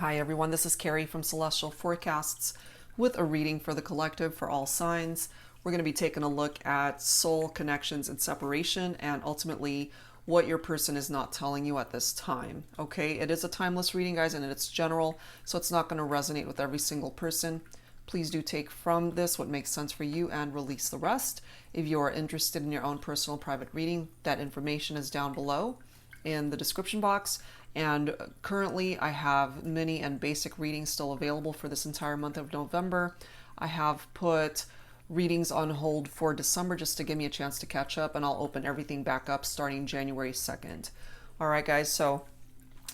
Hi everyone, this is Carrie from Celestial Forecasts with a reading for the collective for all signs. We're going to be taking a look at soul connections and separation and ultimately what your person is not telling you at this time. Okay, it is a timeless reading, guys, and it's general, so it's not going to resonate with every single person. Please do take from this what makes sense for you and release the rest. If you are interested in your own personal private reading, that information is down below in the description box. And currently I have mini and basic readings still available for this entire month of November. I have put readings on hold for December just to give me a chance to catch up, and I'll open everything back up starting January 2nd. All right, guys, so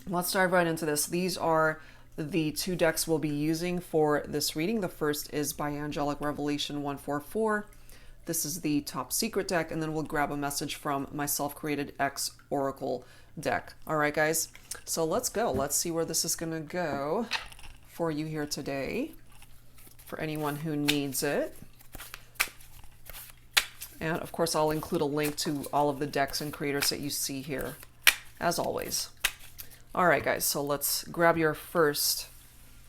let's dive right into this. These are the two decks we'll be using for this reading. The first is by Angelic Revelation 144. This is the top secret deck, and then we'll grab a message from my self-created X Oracle deck. All right, guys, so let's go. Let's see where this is going to go for you here today, for anyone who needs it. And of course, I'll include a link to all of the decks and creators that you see here, as always. All right, guys, so let's grab your first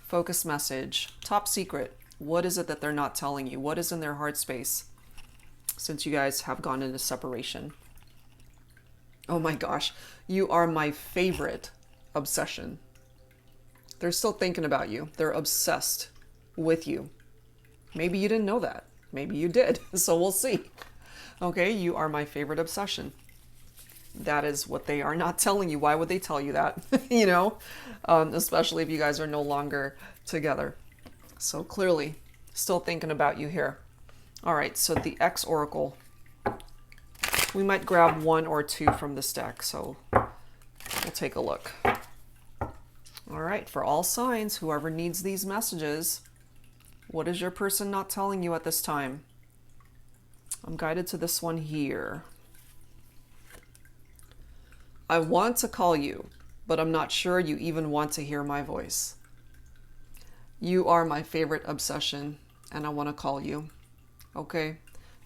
focus message. Top secret. What is it that they're not telling you? What is in their heart space since you guys have gone into separation? Oh my gosh, you are my favorite obsession. They're still thinking about you. They're obsessed with you. Maybe you didn't know that. Maybe you did. So we'll see. Okay, you are my favorite obsession. That is what they are not telling you. Why would they tell you that? You know, especially if you guys are no longer together. So clearly, still thinking about you here. All right, so the X Oracle. We might grab one or two from this deck, so we'll take a look. All right, for all signs, whoever needs these messages, what is your person not telling you at this time? I'm guided to this one here. I want to call you, but I'm not sure you even want to hear my voice. You are my favorite obsession, and I want to call you. Okay?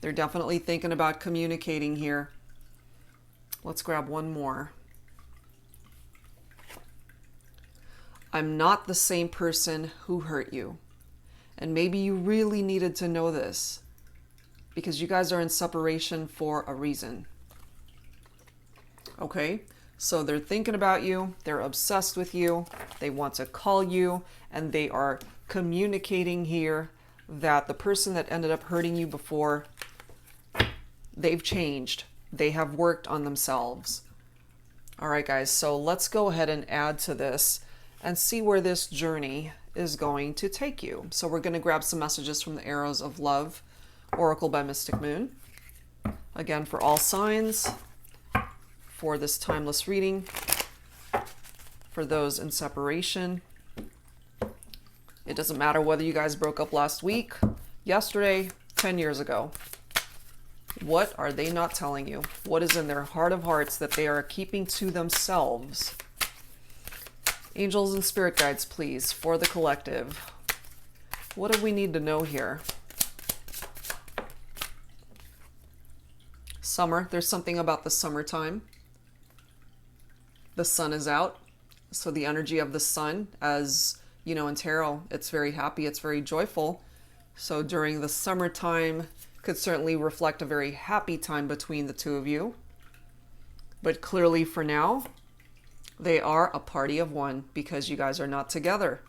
They're definitely thinking about communicating here. Let's grab one more. I'm not the same person who hurt you. And maybe you really needed to know this because you guys are in separation for a reason. Okay? So they're thinking about you. They're obsessed with you. They want to call you, and they are communicating here that the person that ended up hurting you before, they've changed. They have worked on themselves. All right, guys, so let's go ahead and add to this and see where this journey is going to take you. So we're going to grab some messages from the Arrows of Love, Oracle by Mystic Moon. Again, for all signs, for this timeless reading, for those in separation. It doesn't matter whether you guys broke up last week, yesterday, 10 years ago. What are they not telling you? What is in their heart of hearts that they are keeping to themselves? Angels and spirit guides, please, for the collective. What do we need to know here? Summer. There's something about the summertime. The sun is out. So the energy of the sun, as you know, in tarot, it's very happy, it's very joyful. So during the summertime could certainly reflect a very happy time between the two of you. But clearly for now, they are a party of one because you guys are not together.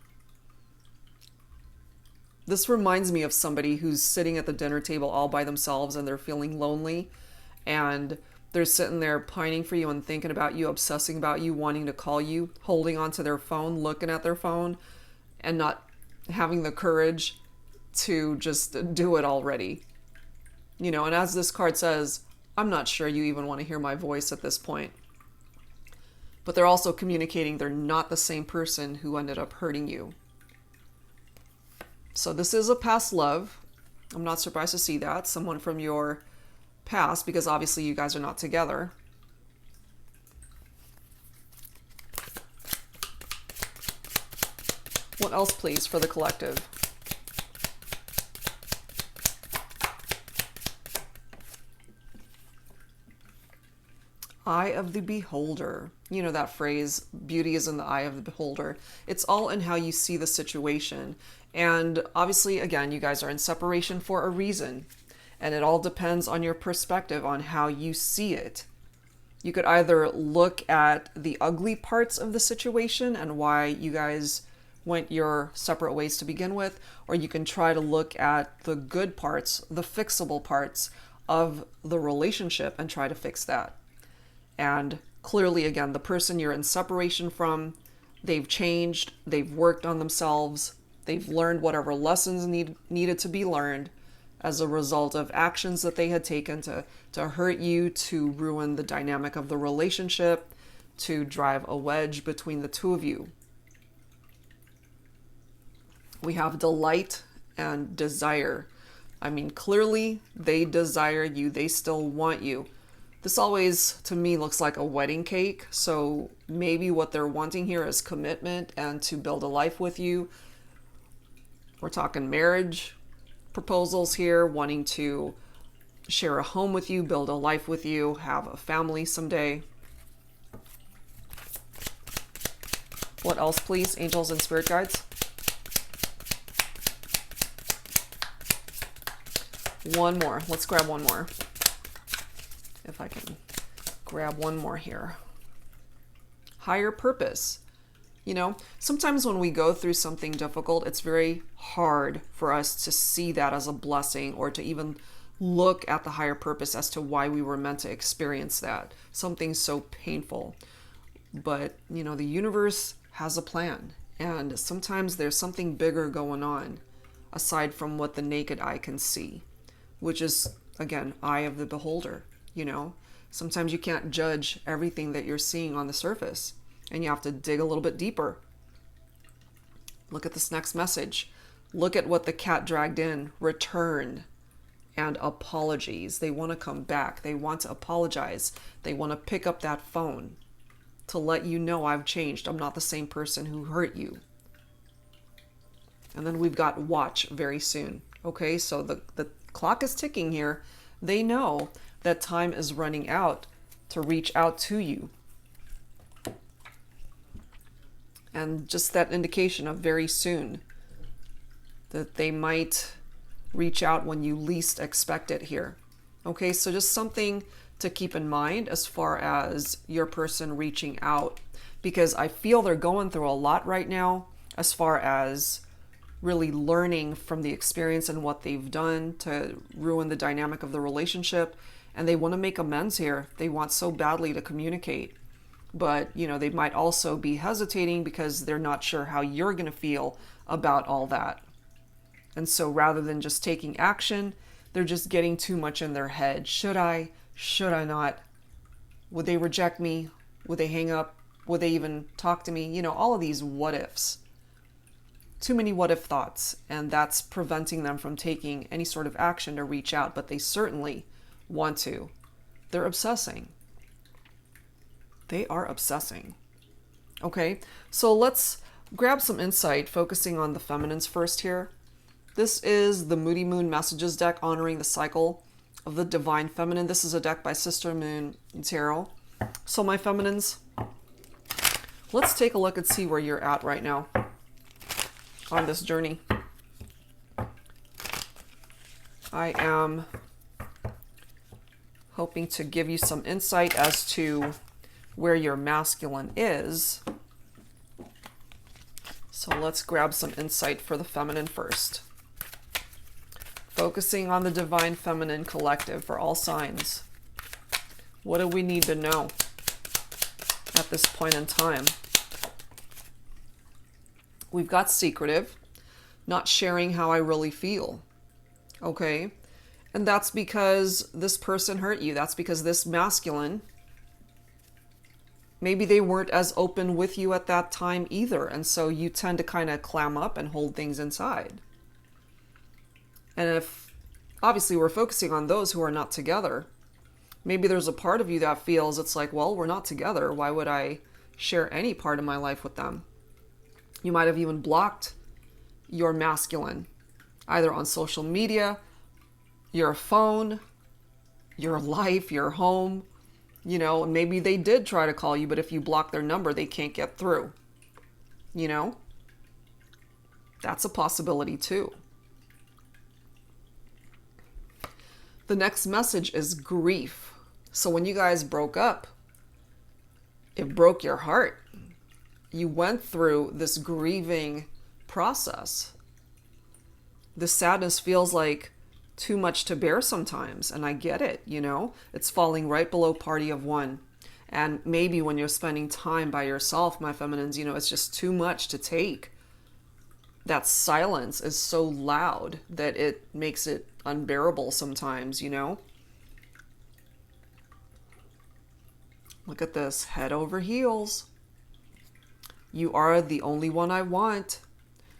This reminds me of somebody who's sitting at the dinner table all by themselves and they're feeling lonely and they're sitting there pining for you and thinking about you, obsessing about you, wanting to call you, holding onto their phone, looking at their phone, and not having the courage to just do it already. You know, and as this card says, I'm not sure you even want to hear my voice at this point. But they're also communicating they're not the same person who ended up hurting you. So this is a past love. I'm not surprised to see that. Someone from your past, because obviously you guys are not together. What else, please, for the collective? Eye of the beholder. You know that phrase, beauty is in the eye of the beholder. It's all in how you see the situation. And obviously, again, you guys are in separation for a reason. And it all depends on your perspective on how you see it. You could either look at the ugly parts of the situation and why you guys went your separate ways to begin with, or you can try to look at the good parts, the fixable parts of the relationship and try to fix that. And clearly, again, the person you're in separation from, they've changed, they've worked on themselves, they've learned whatever lessons needed to be learned as a result of actions that they had taken to hurt you, to ruin the dynamic of the relationship, to drive a wedge between the two of you. We have delight and desire. I mean, clearly they desire you. They still want you. This always, to me, looks like a wedding cake. So maybe what they're wanting here is commitment and to build a life with you. We're talking marriage proposals here, wanting to share a home with you, build a life with you, have a family someday. What else, please? Angels and spirit guides. One more. Let's grab one more. If I can grab one more here. Higher purpose. You know, sometimes when we go through something difficult, it's very hard for us to see that as a blessing or to even look at the higher purpose as to why we were meant to experience that. Something so painful. But, you know, the universe has a plan. And sometimes there's something bigger going on aside from what the naked eye can see, which is, again, eye of the beholder. You know, sometimes you can't judge everything that you're seeing on the surface. And you have to dig a little bit deeper. Look at this next message. Look at what the cat dragged in. Return and apologies. They want to come back. They want to apologize. They want to pick up that phone to let you know I've changed. I'm not the same person who hurt you. And then we've got watch very soon. Okay, so the clock is ticking here. They know that time is running out to reach out to you. And just that indication of very soon, that they might reach out when you least expect it here. Okay, so just something to keep in mind as far as your person reaching out, because I feel they're going through a lot right now as far as really learning from the experience and what they've done to ruin the dynamic of the relationship. And they want to make amends here. They want so badly to communicate. But, you know, they might also be hesitating because they're not sure how you're going to feel about all that. And so rather than just taking action, they're just getting too much in their head. Should I? Should I not? Would they reject me? Would they hang up? Would they even talk to me? You know, all of these what ifs. Too many what if thoughts. And that's preventing them from taking any sort of action to reach out. But they certainly want to. They're obsessing. They are obsessing. Okay, so let's grab some insight focusing on the feminines first here. This is the Moody Moon Messages deck honoring the cycle of the Divine Feminine. This is a deck by Sister Moon Tarot. So my feminines, let's take a look and see where you're at right now on this journey. I am hoping to give you some insight as to where your masculine is. So let's grab some insight for the feminine first. Focusing on the Divine Feminine Collective for all signs. What do we need to know at this point in time? We've got secretive, not sharing how I really feel. Okay? And that's because this person hurt you. That's because this masculine, maybe they weren't as open with you at that time either. And so you tend to kind of clam up and hold things inside. And if, obviously, we're focusing on those who are not together, maybe there's a part of you that feels it's like, well, we're not together. Why would I share any part of my life with them? You might have even blocked your masculine, either on social media, your phone, your life, your home, You know, maybe they did try to call you, but if you block their number, they can't get through. You know, that's a possibility too. The next message is grief. So when you guys broke up, it broke your heart. You went through this grieving process. The sadness feels like too much to bear sometimes, and I get it, you know? It's falling right below party of one. And maybe when you're spending time by yourself, my feminines, you know, it's just too much to take. That silence is so loud that it makes it unbearable sometimes, you know? Look at this, head over heels. You are the only one I want.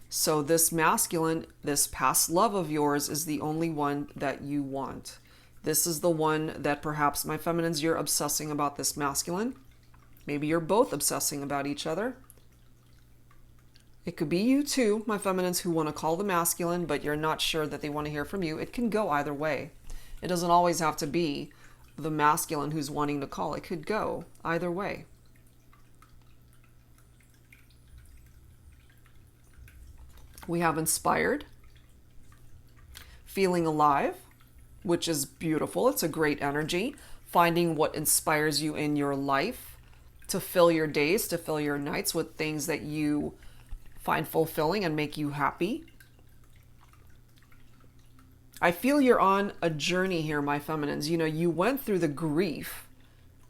So this masculine, this past love of yours is the only one that you want. This is the one that perhaps, my feminines, you're obsessing about this masculine. Maybe you're both obsessing about each other. It could be you too, my feminines, who want to call the masculine, but you're not sure that they want to hear from you. It can go either way. It doesn't always have to be the masculine who's wanting to call. It could go either way. We have inspired, feeling alive, which is beautiful. It's a great energy. Finding what inspires you in your life to fill your days, to fill your nights with things that you find fulfilling and make you happy. I feel you're on a journey here, my feminines. You know, you went through the grief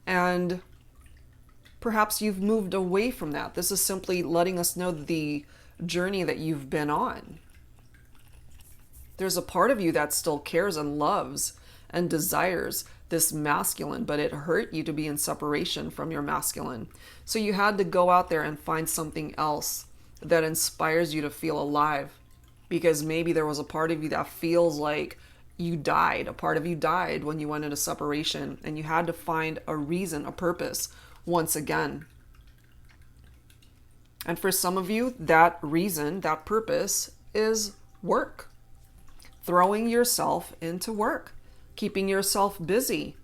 and perhaps you've moved away from that. This is simply letting us know the journey that you've been on. There's a part of you that still cares and loves and desires this masculine, but it hurt you to be in separation from your masculine. So you had to go out there and find something else that inspires you to feel alive, because maybe there was a part of you that feels like you died. A part of you died when you went into separation, and you had to find a reason, a purpose once again. And for some of you, that reason, that purpose is work. Throwing yourself into work, keeping yourself busy,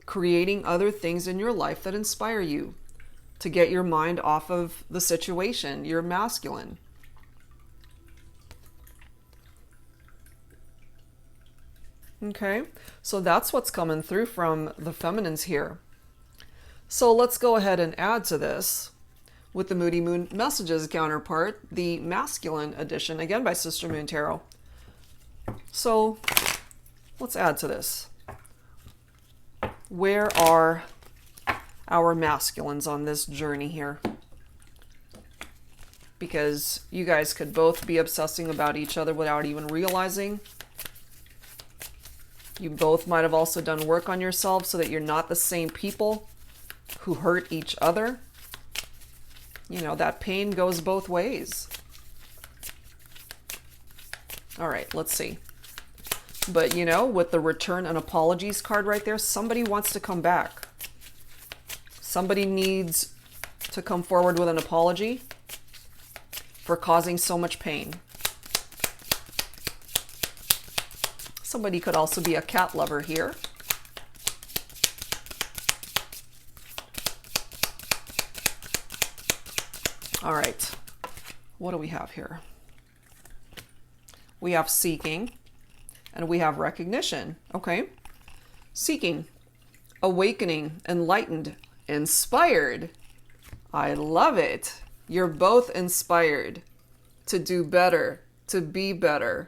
creating other things in your life that inspire you to get your mind off of the situation, your masculine. Okay, so that's what's coming through from the feminines here. So let's go ahead and add to this with the Moody Moon Messages counterpart, the masculine edition, again by Sister Moon Tarot. So let's add to this. Where are our masculines on this journey here? Because you guys could both be obsessing about each other without even realizing. You both might have also done work on yourselves so that you're not the same people who hurt each other. You know, that pain goes both ways. All right, let's see. But, you know, with the return and apologies card right there, somebody wants to come back. Somebody needs to come forward with an apology for causing so much pain. Somebody could also be a cat lover here. All right, what do we have here? We have seeking and we have recognition. Okay, seeking, awakening, enlightened, inspired. I love it. You're both inspired to do better, to be better.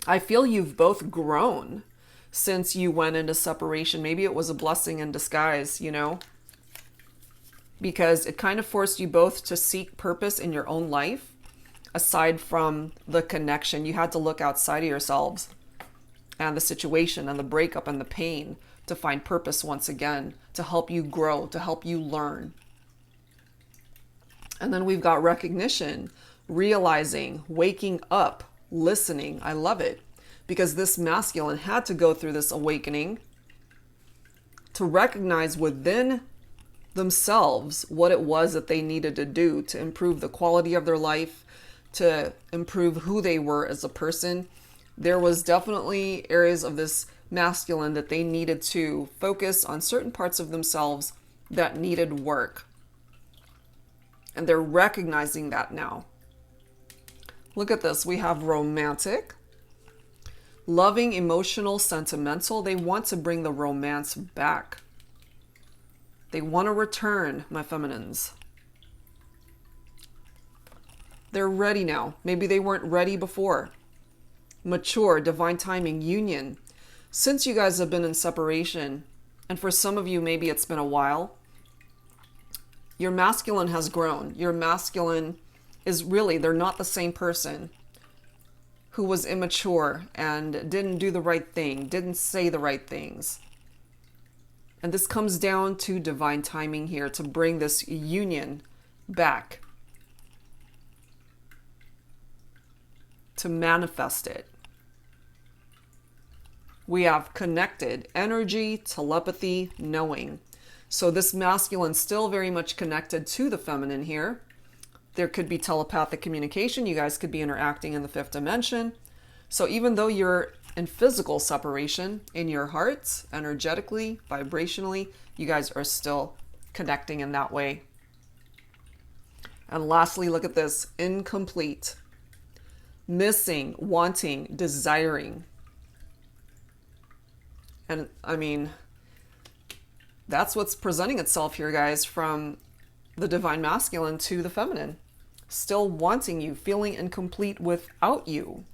I feel you've both grown since you went into separation. Maybe it was a blessing in disguise, you know, because it kind of forced you both to seek purpose in your own life. Aside from the connection, you had to look outside of yourselves and the situation and the breakup and the pain to find purpose once again, to help you grow, to help you learn. And then we've got recognition, realizing, waking up, listening. I love it, because this masculine had to go through this awakening to recognize within themselves what it was that they needed to do to improve the quality of their life, to improve who they were as a person. There was definitely areas of this masculine that they needed to focus on certain parts of themselves that needed work. And they're recognizing that now. Look at this. We have romantic, loving, emotional, sentimental. They want to bring the romance back. They want to return, my feminines. They're ready now. Maybe they weren't ready before. Mature, divine timing, union. Since you guys have been in separation, and for some of you, maybe it's been a while, your masculine has grown. Your masculine is really, they're not the same person who was immature and didn't do the right thing, didn't say the right things. And this comes down to divine timing here to bring this union back, to manifest it. We have connected, energy, telepathy, knowing. So this masculine still very much connected to the feminine here. There could be telepathic communication. You guys could be interacting in the fifth dimension. So even though you're in physical separation, in your hearts, energetically, vibrationally, you guys are still connecting in that way. And lastly, look at this, incomplete, missing, wanting, desiring. And I mean, that's what's presenting itself here, guys, from the divine masculine to the feminine. Still wanting you, feeling incomplete without you.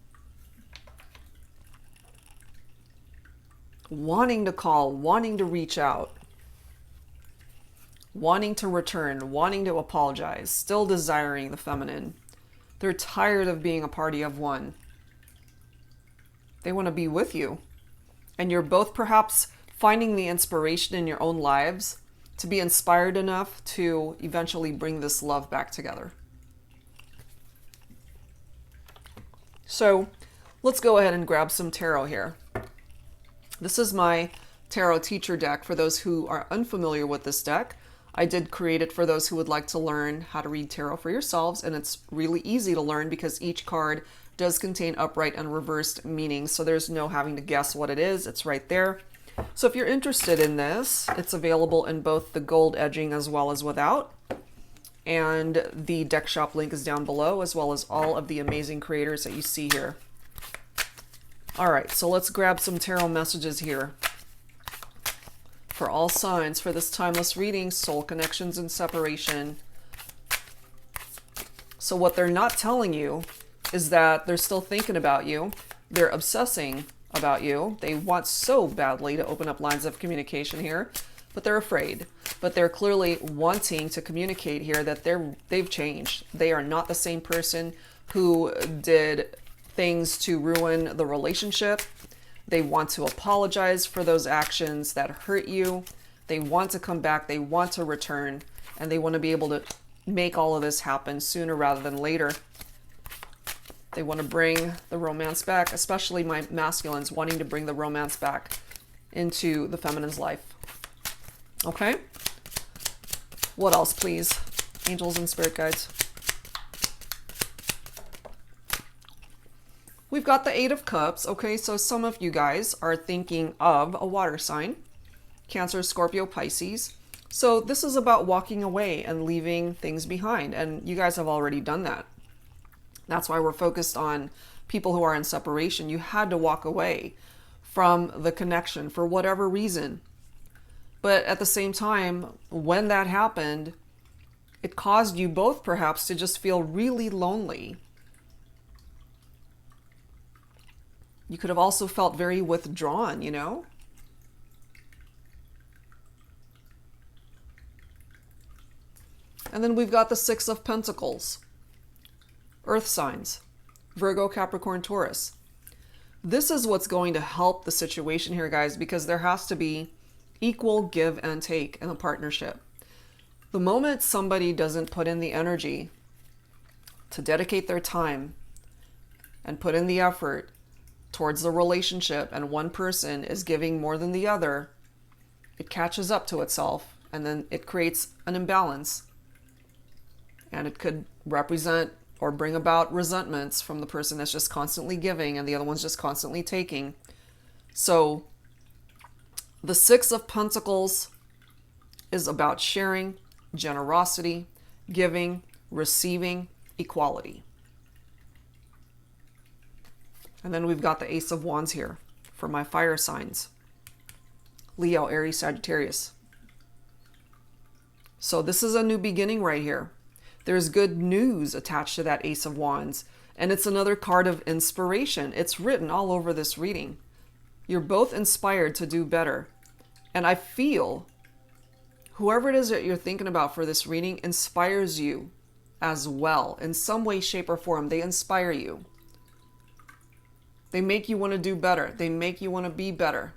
Wanting to call, wanting to reach out. Wanting to return, wanting to apologize. Still desiring the feminine. They're tired of being a party of one. They want to be with you. And you're both perhaps finding the inspiration in your own lives to be inspired enough to eventually bring this love back together. So let's go ahead and grab some tarot here. This is my tarot teacher deck for those who are unfamiliar with this deck. I did create it for those who would like to learn how to read tarot for yourselves, and it's really easy to learn because each card does contain upright and reversed meanings, so there's no having to guess what it is. It's right there. So if you're interested in this, it's available in both the gold edging as well as without. And the deck shop link is down below, as well as all of the amazing creators that you see here. All right, so let's grab some tarot messages here. For all signs for this timeless reading, soul connections and separation. So what they're not telling you is that they're still thinking about you. They're obsessing about you. They want so badly to open up lines of communication here, but they're afraid. But they're clearly wanting to communicate here that they've changed. They are not the same person who did things to ruin the relationship. They want to apologize for those actions that hurt you. They want to come back. They want to return. And they want to be able to make all of this happen sooner rather than later. They want to bring the romance back, especially my masculines wanting to bring the romance back into the feminine's life. Okay? What else, please? Angels and spirit guides. We've got the Eight of Cups. Okay, so some of you guys are thinking of a water sign. Cancer, Scorpio, Pisces. So this is about walking away and leaving things behind. And you guys have already done that. That's why we're focused on people who are in separation. You had to walk away from the connection for whatever reason. But at the same time, when that happened, it caused you both perhaps to just feel really lonely. You could have also felt very withdrawn, you know? And then we've got the Six of Pentacles. Earth signs. Virgo, Capricorn, Taurus. This is what's going to help the situation here, guys, because there has to be equal give and take in a partnership. The moment somebody doesn't put in the energy to dedicate their time and put in the effort towards the relationship, and one person is giving more than the other, it catches up to itself, and then it creates an imbalance. And it could represent or bring about resentments from the person that's just constantly giving and the other one's just constantly taking. So The Six of Pentacles is about sharing, generosity, giving, receiving, equality. And then we've got the Ace of Wands here for my fire signs. Leo, Aries, Sagittarius. So this is a new beginning right here. There's good news attached to that Ace of Wands. And it's another card of inspiration. It's written all over this reading. You're both inspired to do better. And I feel whoever it is that you're thinking about for this reading inspires you as well. In some way, shape, or form, they inspire you. They make you want to do better. They make you want to be better.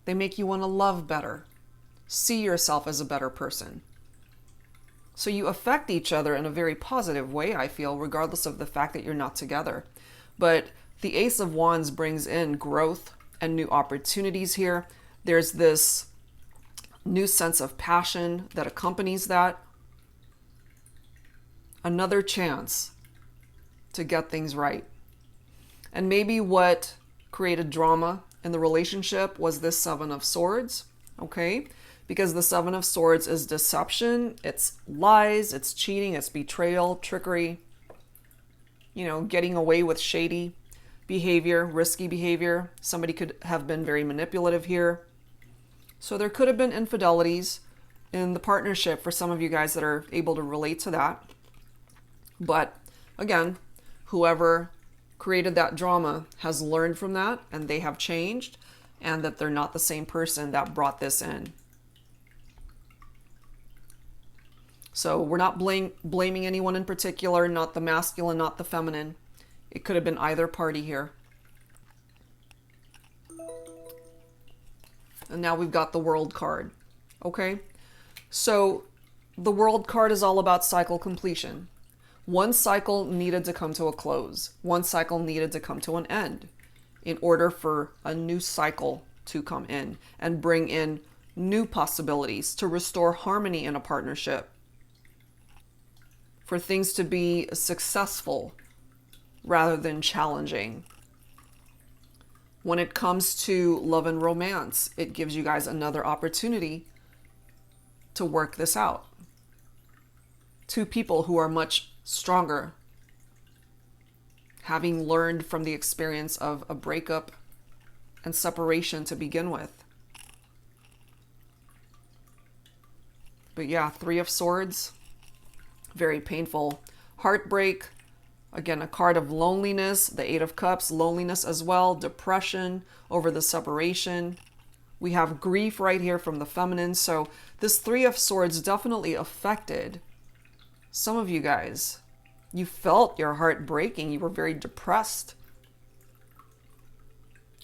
They make you want to love better. See yourself as a better person. So you affect each other in a very positive way, I feel, regardless of the fact that you're not together. But the Ace of Wands brings in growth and new opportunities here. There's this new sense of passion that accompanies that. Another chance to get things right. And maybe what created drama in the relationship was this Seven of Swords, okay? Because the Seven of Swords is deception, it's lies, it's cheating, it's betrayal, trickery, getting away with shady behavior, risky behavior. Somebody could have been very manipulative here. So there could have been infidelities in the partnership for some of you guys that are able to relate to that. But again, whoever created that drama has learned from that, and they have changed, and that they're not the same person that brought this in. So we're not blaming anyone in particular, not the masculine, not the feminine. It could have been either party here. And now we've got the World card. Okay? So the World card is all about cycle completion. One cycle needed to come to a close. One cycle needed to come to an end in order for a new cycle to come in and bring in new possibilities to restore harmony in a partnership. For things to be successful rather than challenging. When it comes to love and romance, it gives you guys another opportunity to work this out. Two people who are much stronger, having learned from the experience of a breakup and separation to begin with. But yeah, Three of Swords, very painful. Heartbreak, again, a card of loneliness. The Eight of Cups, loneliness as well. Depression over the separation. We have grief right here from the feminine. So this Three of Swords definitely affected some of you guys. You felt your heart breaking. You were very depressed.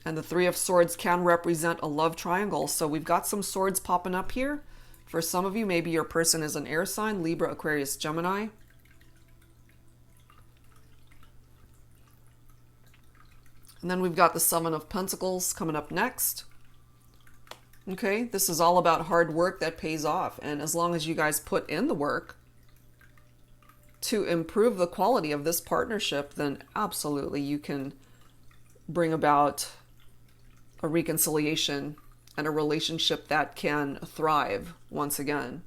And the Three of Swords can represent a love triangle. So we've got some swords popping up here. For some of you, maybe your person is an air sign, Libra, Aquarius, Gemini. And then we've got the Seven of Pentacles coming up next. Okay, this is all about hard work that pays off. And as long as you guys put in the work to improve the quality of this partnership, then absolutely you can bring about a reconciliation and a relationship that can thrive once again.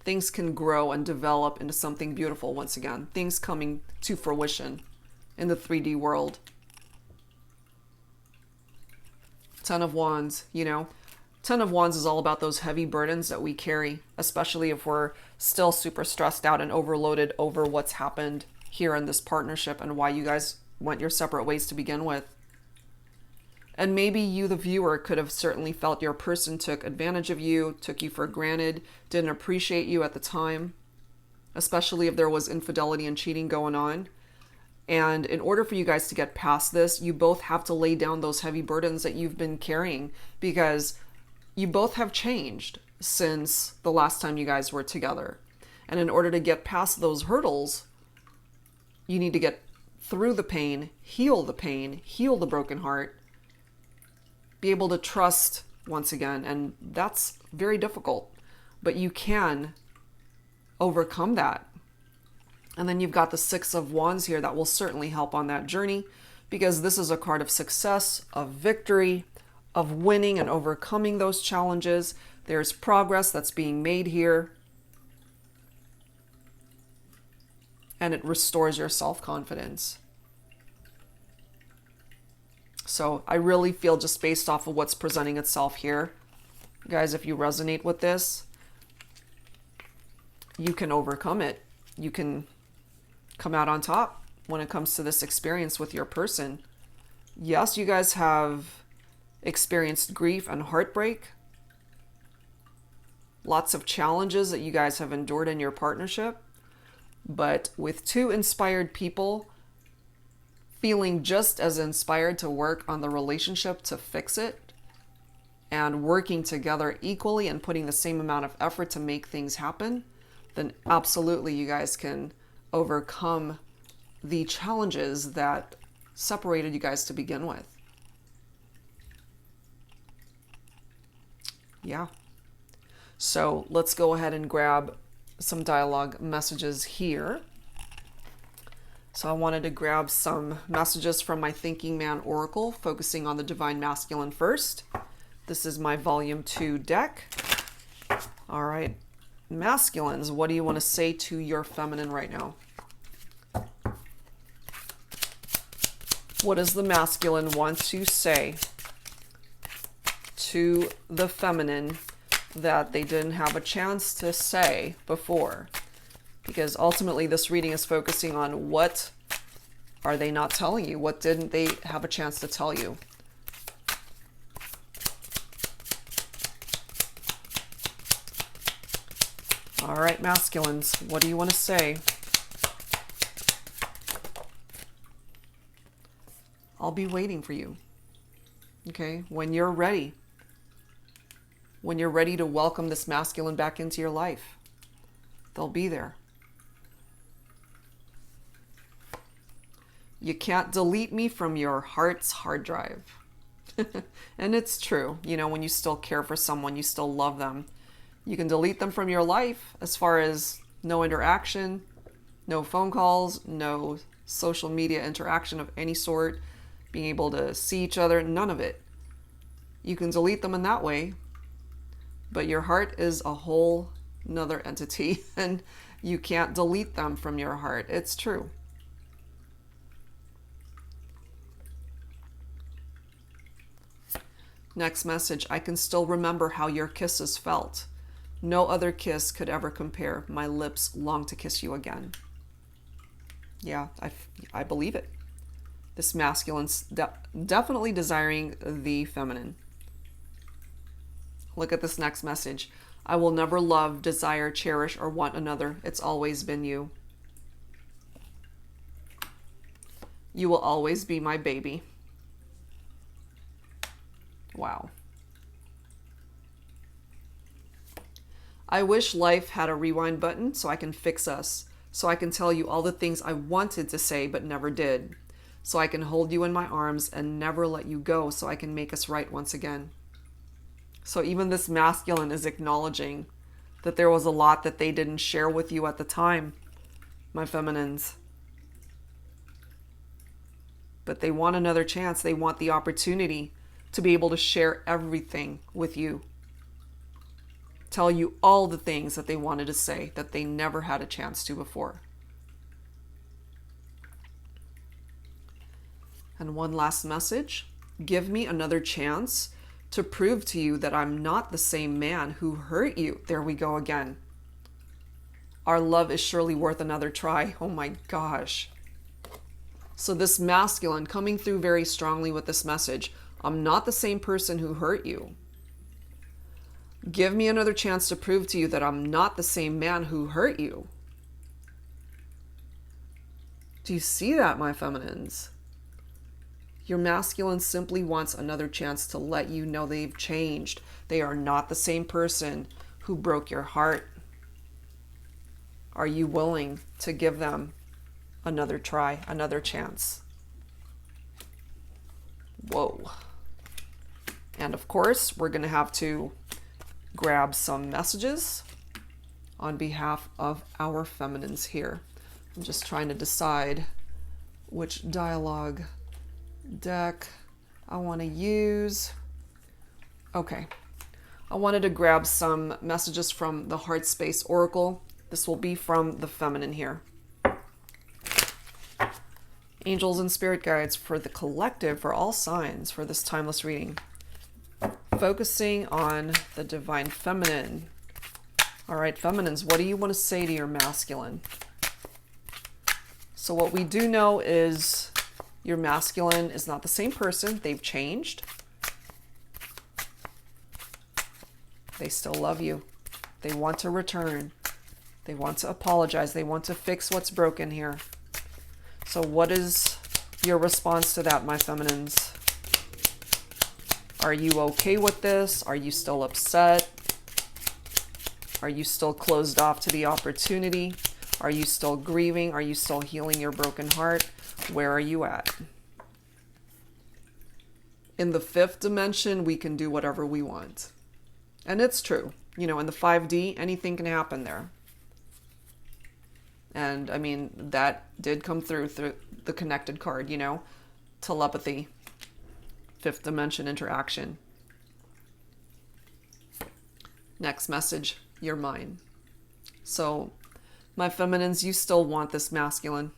Things can grow and develop into something beautiful once again. Things coming to fruition in the 3D world. Ten of Wands, Ten of Wands is all about those heavy burdens that we carry, especially if we're still super stressed out and overloaded over what's happened here in this partnership and why you guys went your separate ways to begin with. And maybe you, the viewer, could have certainly felt your person took advantage of you, took you for granted, didn't appreciate you at the time, especially if there was infidelity and cheating going on. And in order for you guys to get past this, you both have to lay down those heavy burdens that you've been carrying, because you both have changed since the last time you guys were together. And in order to get past those hurdles, you need to get through the pain, heal the broken heart, be able to trust once again. And that's very difficult, but you can overcome that. And then you've got the Six of Wands here that will certainly help on that journey, because this is a card of success, of victory, of winning and overcoming those challenges. There's progress that's being made here. And it restores your self-confidence. So I really feel, just based off of what's presenting itself here, guys, if you resonate with this, you can overcome it. You can come out on top when it comes to this experience with your person. Yes, you guys have experienced grief and heartbreak. Lots of challenges that you guys have endured in your partnership. But with two inspired people feeling just as inspired to work on the relationship to fix it, and working together equally and putting the same amount of effort to make things happen, then absolutely you guys can overcome the challenges that separated you guys to begin with. Yeah. So let's go ahead and grab some dialogue messages here. So I wanted to grab some messages from my Thinking Man Oracle, focusing on the Divine Masculine first. This is my Volume 2 deck. All right, masculines, what do you want to say to your feminine right now? What does the masculine want to say to the feminine that they didn't have a chance to say before? Because ultimately this reading is focusing on what are they not telling you? What didn't they have a chance to tell you? All right, masculines, what do you want to say? I'll be waiting for you. Okay, when you're ready. When you're ready to welcome this masculine back into your life, they'll be there. You can't delete me from your heart's hard drive. And it's true. You know, when you still care for someone, you still love them, you can delete them from your life as far as no interaction, no phone calls, no social media interaction of any sort, being able to see each other, none of it. You can delete them in that way, but your heart is a whole nother entity, and you can't delete them from your heart. It's true. Next message, I can still remember how your kisses felt. No other kiss could ever compare. My lips long to kiss you again. Yeah, I believe it. This masculine's definitely desiring the feminine. Look at this next message. I will never love, desire, cherish, or want another. It's always been you. You will always be my baby. Wow. I wish life had a rewind button so I can fix us, so I can tell you all the things I wanted to say but never did, so I can hold you in my arms and never let you go, so I can make us right once again. So even this masculine is acknowledging that there was a lot that they didn't share with you at the time, my feminines. But they want another chance. They want the opportunity to be able to share everything with you. Tell you all the things that they wanted to say that they never had a chance to before. And one last message. Give me another chance to prove to you that I'm not the same man who hurt you. There we go again. Our love is surely worth another try. Oh my gosh. So this masculine coming through very strongly with this message. I'm not the same person who hurt you. Give me another chance to prove to you that I'm not the same man who hurt you. Do you see that, my feminines? Your masculine simply wants another chance to let you know they've changed. They are not the same person who broke your heart. Are you willing to give them another try, another chance? Whoa. And of course, we're going to have to grab some messages on behalf of our feminines here. I'm just trying to decide which dialogue deck I want to use. Okay. I wanted to grab some messages from the HeartSpace Oracle. This will be from the feminine here. Angels and spirit guides for the collective, for all signs, for this timeless reading. Focusing on the divine feminine. All right, feminines, what do you want to say to your masculine? So what we do know is your masculine is not the same person. They've changed. They still love you. They want to return. They want to apologize. They want to fix what's broken here. So what is your response to that, my feminines? Are you okay with this? Are you still upset? Are you still closed off to the opportunity? Are you still grieving? Are you still healing your broken heart? Where are you at? In the fifth dimension, we can do whatever we want. And it's true. You know, in the 5D, anything can happen there. And I mean, that did come through the connected card, you know, telepathy, fifth dimension interaction. Next message, you're mine. So, my feminines, you still want this masculine.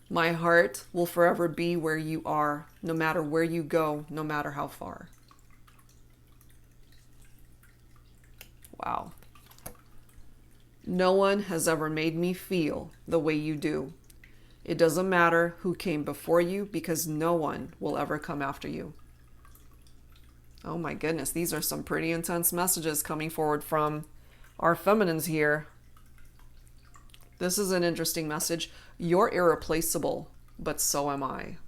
My heart will forever be where you are, no matter where you go, no matter how far. Wow. No one has ever made me feel the way you do. It doesn't matter who came before you because no one will ever come after you. Oh my goodness, these are some pretty intense messages coming forward from our feminines here. This is an interesting message. You're irreplaceable, but so am I.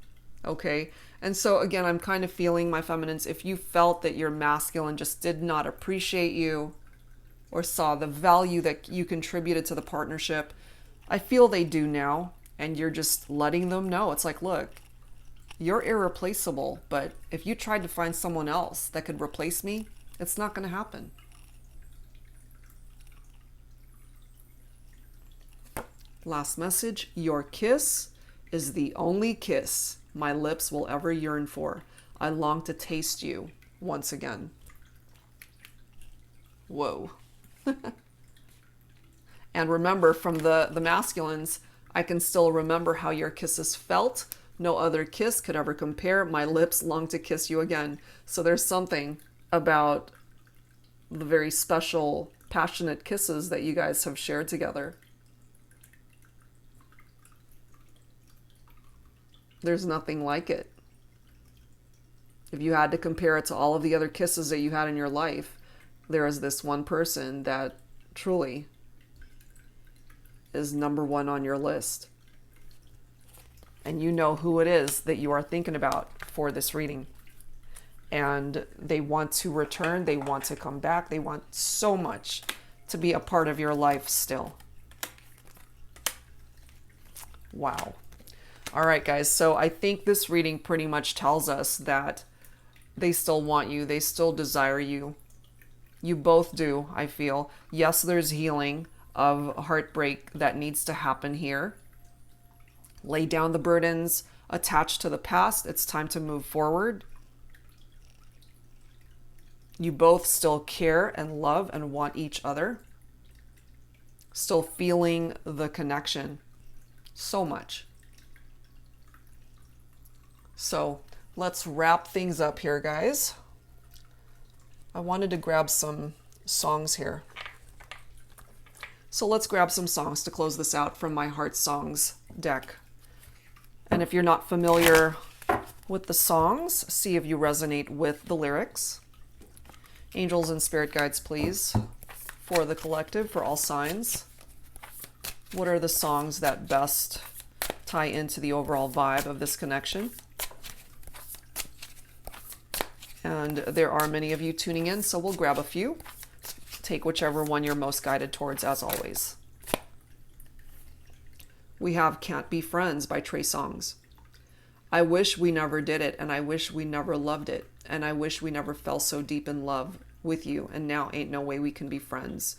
Okay? And so again, I'm kind of feeling, my feminines, if you felt that your masculine just did not appreciate you, or saw the value that you contributed to the partnership, I feel they do now, and you're just letting them know. It's like, look, you're irreplaceable, but if you tried to find someone else that could replace me, it's not going to happen. Last message, your kiss is the only kiss my lips will ever yearn for. I long to taste you once again. Whoa. And remember, from the masculines, I can still remember how your kisses felt. No other kiss could ever compare. My lips long to kiss you again. So there's something about the very special, passionate kisses that you guys have shared together. There's nothing like it. If you had to compare it to all of the other kisses that you had in your life, there is this one person that truly is number one on your list. And you know who it is that you are thinking about for this reading. And they want to return. They want to come back. They want so much to be a part of your life still. Wow. All right, guys. So I think this reading pretty much tells us that they still want you. They still desire you. You both do, I feel. Yes, there's healing of heartbreak that needs to happen here. Lay down the burdens attached to the past. It's time to move forward. You both still care and love and want each other. Still feeling the connection so much. So let's wrap things up here, guys. I wanted to grab some songs here. So let's grab some songs to close this out from my Heart Songs deck. And if you're not familiar with the songs, see if you resonate with the lyrics. Angels and spirit guides, please, for the collective, for all signs. What are the songs that best tie into the overall vibe of this connection? And there are many of you tuning in, so we'll grab a few. Take whichever one you're most guided towards, as always. We have Can't Be Friends by Trey Songz. I wish we never did it, and I wish we never loved it, and I wish we never fell so deep in love with you, and now ain't no way we can be friends.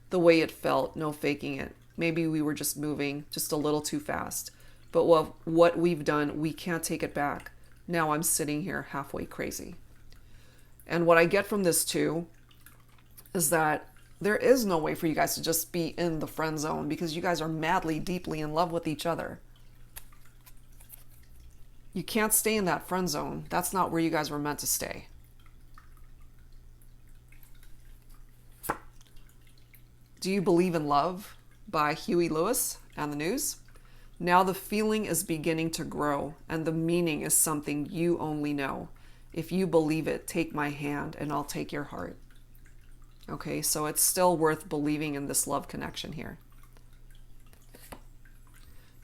The way it felt, no faking it. Maybe we were just moving just a little too fast. But what we've done, we can't take it back. Now I'm sitting here halfway crazy. And what I get from this too is that there is no way for you guys to just be in the friend zone because you guys are madly, deeply in love with each other. You can't stay in that friend zone. That's not where you guys were meant to stay. Do You Believe in Love by Huey Lewis and the News? Now the feeling is beginning to grow, and the meaning is something you only know. If you believe it, take my hand and I'll take your heart. Okay, so it's still worth believing in this love connection here.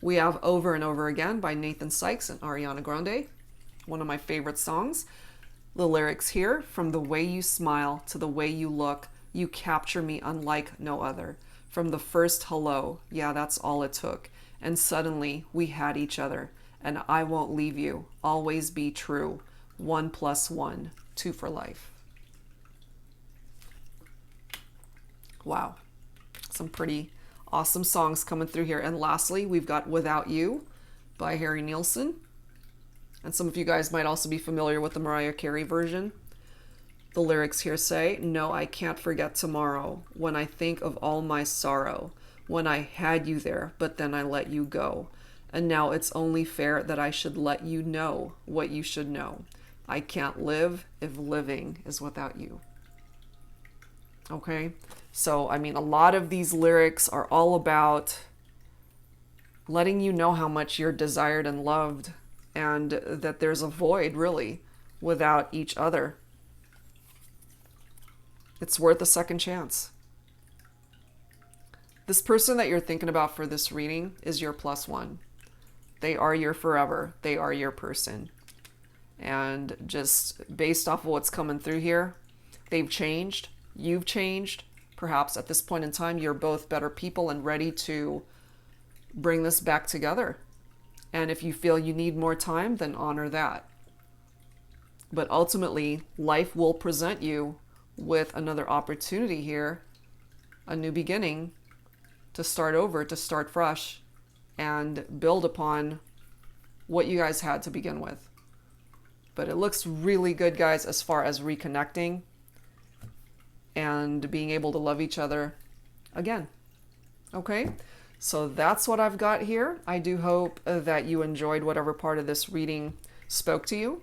We have Over and Over Again by Nathan Sykes and Ariana Grande, one of my favorite songs. The lyrics here, from the way you smile to the way you look, you capture me unlike no other. From the first hello, yeah, that's all it took. And suddenly we had each other, and I won't leave you, always be true. 1 + 1, 2 for life. Wow, some pretty awesome songs coming through here. And lastly, we've got Without You by Harry Nilsson. And some of you guys might also be familiar with the Mariah Carey version. The lyrics here say, no, I can't forget tomorrow when I think of all my sorrow, when I had you there, but then I let you go. And now it's only fair that I should let you know what you should know. I can't live if living is without you. Okay, so I mean, a lot of these lyrics are all about letting you know how much you're desired and loved, and that there's a void really without each other. It's worth a second chance. This person that you're thinking about for this reading is your +1. They are your forever. They are your person. And just based off of what's coming through here, they've changed. You've changed. Perhaps at this point in time, you're both better people and ready to bring this back together. And if you feel you need more time, then honor that. But ultimately, life will present you with another opportunity here, a new beginning, to start over, to start fresh, and build upon what you guys had to begin with. But it looks really good, guys, as far as reconnecting and being able to love each other again. Okay, so that's what I've got here. I do hope that you enjoyed whatever part of this reading spoke to you.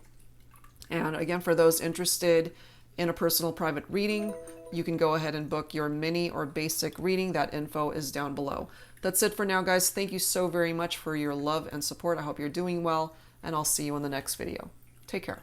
And again, for those interested in a personal private reading, you can go ahead and book your mini or basic reading. That info is down below. That's it for now, guys. Thank you so very much for your love and support. I hope you're doing well, and I'll see you in the next video. Take care.